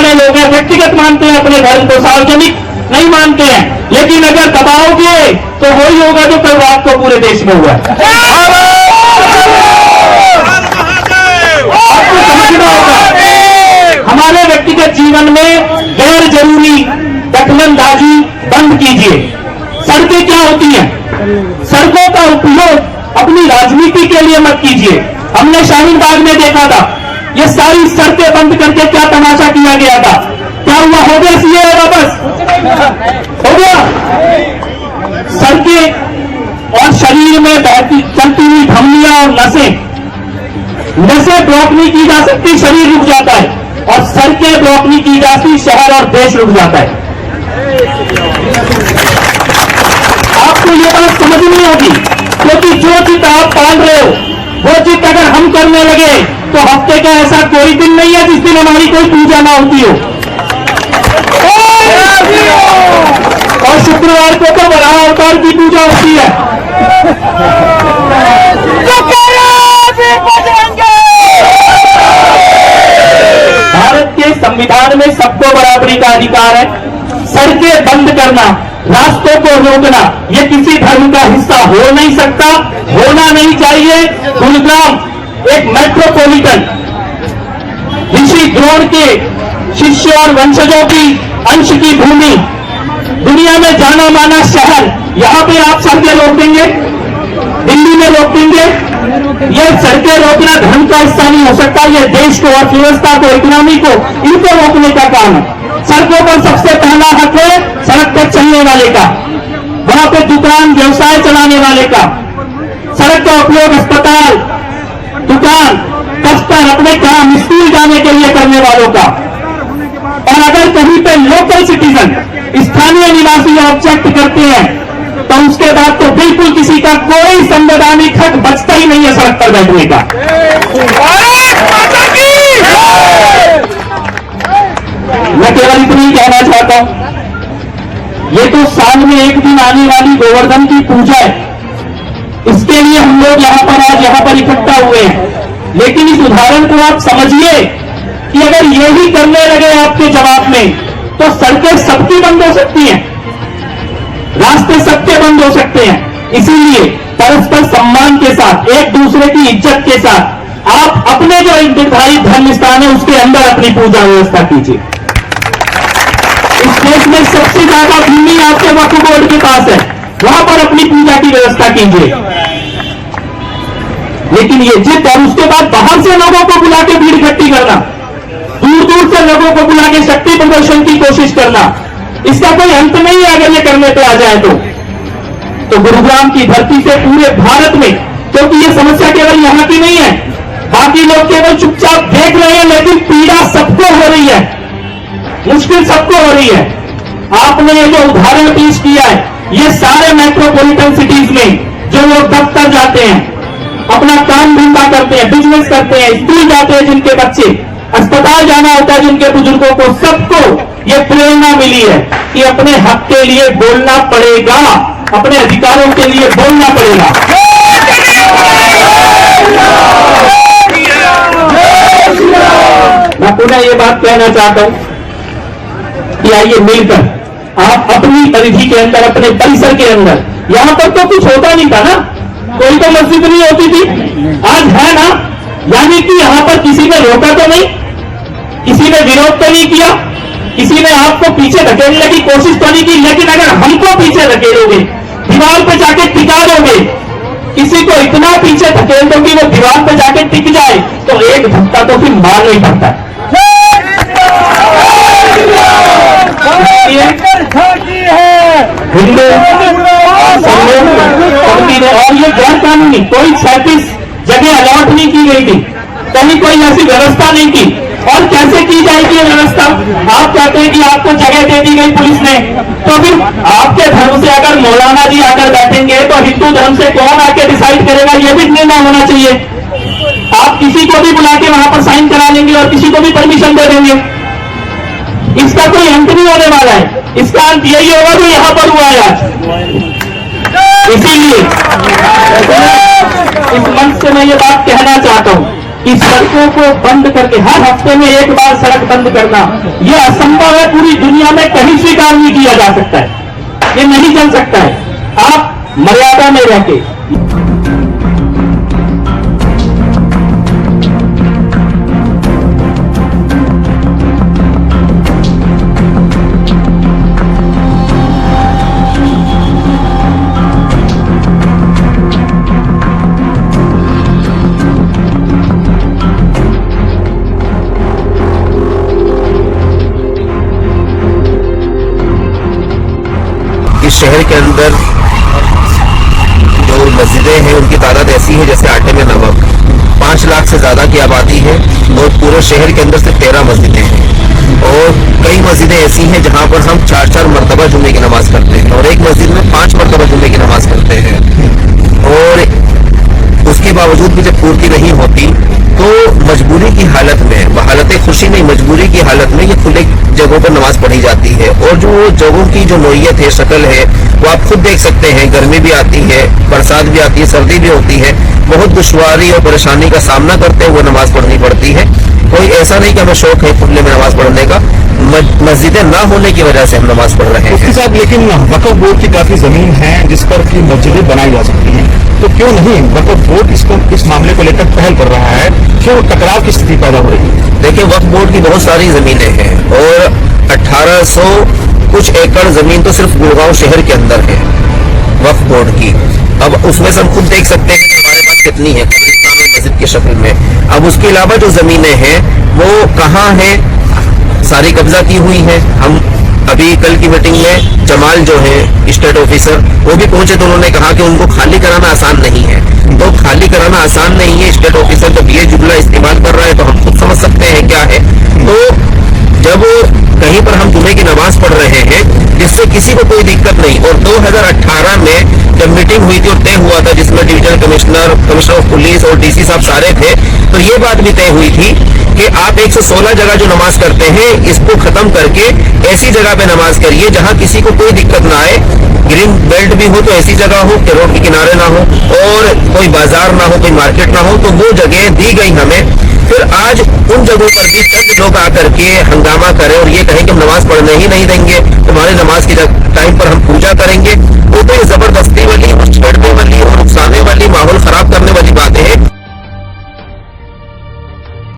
वाले लोग हैं, व्यक्तिगत मानते हैं अपने धर्म को, सार्वजनिक नहीं मानते हैं। लेकिन अगर दबाओगे तो वही होगा जो कल रात को पूरे देश में हुआ है। आपको समझना होगा, हमारे व्यक्तिगत जीवन में गैर जरूरी दखलंदाजी बंद कीजिए। सड़कें क्या होती हैं? सड़कों का उपयोग अपनी राजनीति के लिए मत कीजिए। हमने शाहीन बाग में देखा था, ये सारी सड़कें बंद करके क्या तमाशा किया गया था। क्या हुआ? हो गया सीए वापस? हो गया? सड़कें और शरीर में बहती चलती हुई धमनियां और नसें ब्लॉक नहीं की जा सकती, शरीर रुक जाता है। और सड़कें ब्लॉक नहीं की जाती, शहर और देश रुक जाता है। आपको ये बात समझनी होगी, क्योंकि जो चित आप पाल रहे हो वो चित अगर हम करने लगे तो हफ्ते का ऐसा कोई दिन नहीं है जिस दिन हमारी कोई पूजा ना होती हो। और शुक्रवार को तो वराह अवतार की पूजा होती है। भारत के संविधान में सबको बराबरी का अधिकार है। सड़कें बंद करना, रास्तों को रोकना, ये किसी धर्म का हिस्सा हो नहीं सकता, होना नहीं चाहिए। गुरुग्राम एक मेट्रोपॉलिटन ऋषि द्रोण के शिष्य और वंशजों की अंश की भूमि, दुनिया में जाना माना शहर, यहां पे आप सड़कें रोक देंगे? दिल्ली में रोक देंगे? ये सड़कें रोकना धर्म का हिस्सा नहीं हो सकता। ये देश को, अर्थव्यवस्था को, इकोनॉमी को, इनको रोकने का काम है। सड़कों पर सबसे पहला हक है सड़क पर चलने वाले का, वहां पे दुकान व्यवसाय चलाने वाले का, सड़क का उपयोग अस्पताल, दुकान, दफ्तर, अपने काम, स्कूल जाने के लिए करने वालों का। और अगर कहीं पे लोकल सिटीजन, स्थानीय निवासी ऑब्जेक्ट करते हैं तो उसके बाद तो बिल्कुल किसी का कोई संवैधानिक हक बचता ही नहीं है सड़क पर बैठने का। मैं केवल इतना ही कहना चाहता हूं, ये तो साल में एक दिन आने वाली गोवर्धन की पूजा है, इसके लिए हम लोग यहां पर इकट्ठा हुए हैं। लेकिन इस उदाहरण को आप समझिए कि अगर ये ही करने लगे आपके जवाब में तो सड़कें सबकी बंद हो सकती हैं, रास्ते सबके बंद हो सकते हैं। इसीलिए परस्पर सम्मान के साथ, एक दूसरे की इज्जत के साथ आप अपने जो निर्धारित धर्म स्थान है उसके अंदर अपनी पूजा व्यवस्था कीजिए। इस देश में सबसे ज्यादा भूमि आपके वक्फ बोर्ड के पास है, वहां पर अपनी पूजा की व्यवस्था कीजिए। लेकिन ये जिद और उसके बाद बाहर से लोगों को बुला के भीड़ इकट्ठी करना, दूर दूर से लोगों को बुला के शक्ति प्रदर्शन की कोशिश करना, इसका कोई अंत नहीं है अगर ये करने पे आ जाए तो गुरुग्राम की धरती से पूरे भारत में, क्योंकि ये समस्या केवल यहां की नहीं है, बाकी लोग केवल चुपचाप देख रहे हैं, लेकिन पीड़ा सबको हो रही है, मुश्किल सबको हो रही है। आपने ये जो उदाहरण पेश किया है, ये सारे मेट्रोपॉलिटन सिटीज में जो लोग दफ्तर जाते हैं, अपना काम धंधा करते हैं, बिजनेस करते हैं, स्कूल जाते हैं जिनके बच्चे, अस्पताल जाना होता है जिनके बुजुर्गों को, सबको ये प्रेरणा मिली है कि अपने हक के लिए बोलना पड़ेगा, अपने अधिकारों के लिए बोलना पड़ेगा। मैं पुनः ये बात कहना चाहता हूं कि आइए मिलकर आप अपनी परिधि के अंदर, अपने परिसर के अंदर, यहां पर तो कुछ होता नहीं था ना, कोई तो मस्जिद नहीं होती थी, आज है ना, यानी कि यहां पर किसी ने रोका तो नहीं, किसी ने विरोध तो नहीं किया, किसी ने आपको पीछे धकेलने की कोशिश तो नहीं की। लेकिन अगर हमको पीछे धकेलोगे, दीवार पे जाके टिका दोगे, किसी को इतना पीछे धकेल दो कि वो दीवार पे जाके टिक जाए, तो एक धक्का तो फिर मार नहीं पड़ता है। हिंदू और ये गैर कानूनी कोई 37 जगह अलॉट नहीं की गई थी, कहीं कोई ऐसी व्यवस्था नहीं की। और कैसे की जाएगी ये व्यवस्था? आप कहते हैं कि आपको जगह दे दी गई पुलिस ने, तो फिर आपके धर्म से अगर मौलाना जी आकर बैठेंगे तो हिंदू धर्म से कौन आके डिसाइड करेगा? ये भी निर्णय होना चाहिए। आप किसी को भी बुला के वहां पर साइन करा लेंगे और किसी को भी परमिशन दे देंगे, इसका कोई अंत नहीं होने वाला है। इसका अंत यही होगा जो यहां पर हुआ है आज। इसीलिए इस मंच से मैं ये बात कहना चाहता हूं कि सड़कों को बंद करके हर हफ्ते में एक बार सड़क बंद करना, यह असंभव है। पूरी दुनिया में कहीं स्वीकार नहीं किया जा सकता है, ये नहीं चल सकता है। आप मर्यादा में रहकर इस शहर के अंदर जो मस्जिदें हैं उनकी तादाद ऐसी है जैसे आटे में नमक। 5 लाख से ज्यादा की आबादी है और पूरे शहर के अंदर से 13 मस्जिदें हैं और कई मस्जिदें ऐसी हैं जहां पर हम 4-4 मरतबा जुम्मे की नमाज करते हैं और एक मस्जिद में 5 मरतबा जुम्मे की नमाज करते हैं। और उसके बावजूद भी जब पूर्ति नहीं होती तो मजबूरी की हालत में, बहालत खुशी नहीं मजबूरी की हालत में ये खुले जगहों पर नमाज पढ़ी जाती है। और जो जगहों की जो नोयत है, शक्ल है, वो आप खुद देख सकते हैं। गर्मी भी आती है, बरसात भी आती है, सर्दी भी होती है, बहुत दुश्वारी और परेशानी का सामना करते हुए नमाज पढ़नी पड़ती है। कोई ऐसा नहीं कि हमें शौक है खुले में नमाज पढ़ने का, मस्जिदें ना होने की वजह से हम नमाज पढ़ रहे हैं। उसके साथ लेकिन वक्फ बोर्ड की काफी जमीन है जिस पर की मस्जिदें बनाई जा सकती हैं, तो क्यों नहीं वक्फ बोर्ड इस मामले को लेकर पहल कर रहा है? क्यों टकराव की स्थिति पैदा हो रही है? देखिए, वक्फ बोर्ड की बहुत सारी जमीनें हैं और 1800 कुछ एकड़ जमीन तो सिर्फ गुड़गांव शहर के अंदर है वक्फ बोर्ड की। अब उसमें से हम खुद देख सकते हैं कि हमारे पास कितनी है कब्रिस्तान और मस्जिद की शक्ल में। अब उसके अलावा जो जमीनें हैं वो कहाँ है, सारी कब्जा की हुई है। हम अभी कल की मीटिंग में जमाल जो है स्टेट ऑफिसर, वो भी पहुंचे तो उन्होंने कहा कि उनको खाली कराना आसान नहीं है। तो खाली कराना आसान नहीं है, स्टेट ऑफिसर जब ये जुमला इस्तेमाल कर रहा है तो हम खुद समझ सकते हैं क्या है। तो जब कहीं पर हम जुमे की नमाज पढ़ रहे हैं जिससे किसी को कोई दिक्कत नहीं, और 2018 में जब मीटिंग हुई थी और तय हुआ था जिसमें divisional commissioner, commissioner of police और डीसी साहब सारे थे, तो ये बात भी तय हुई थी कि आप 116 जगह जो नमाज करते हैं इसको खत्म करके ऐसी जगह पे नमाज करिए जहां किसी को कोई दिक्कत ना आए। ग्रीन बेल्ट भी हो तो ऐसी जगह हो कि रोड के किनारे ना हो और कोई बाजार ना हो, कोई मार्केट ना हो, तो वो जगह दी गई हमें। फिर आज उन जगहों पर भी चंद लोग आकर के हंगामा करें और ये कहें कि हम नमाज पढ़ने ही नहीं देंगे, तुम्हारे नमाज की टाइम पर हम पूजा करेंगे, वो तो ये जबरदस्ती वाली, छेड़ने वाली और नुकसाने वाली, माहौल खराब करने वाली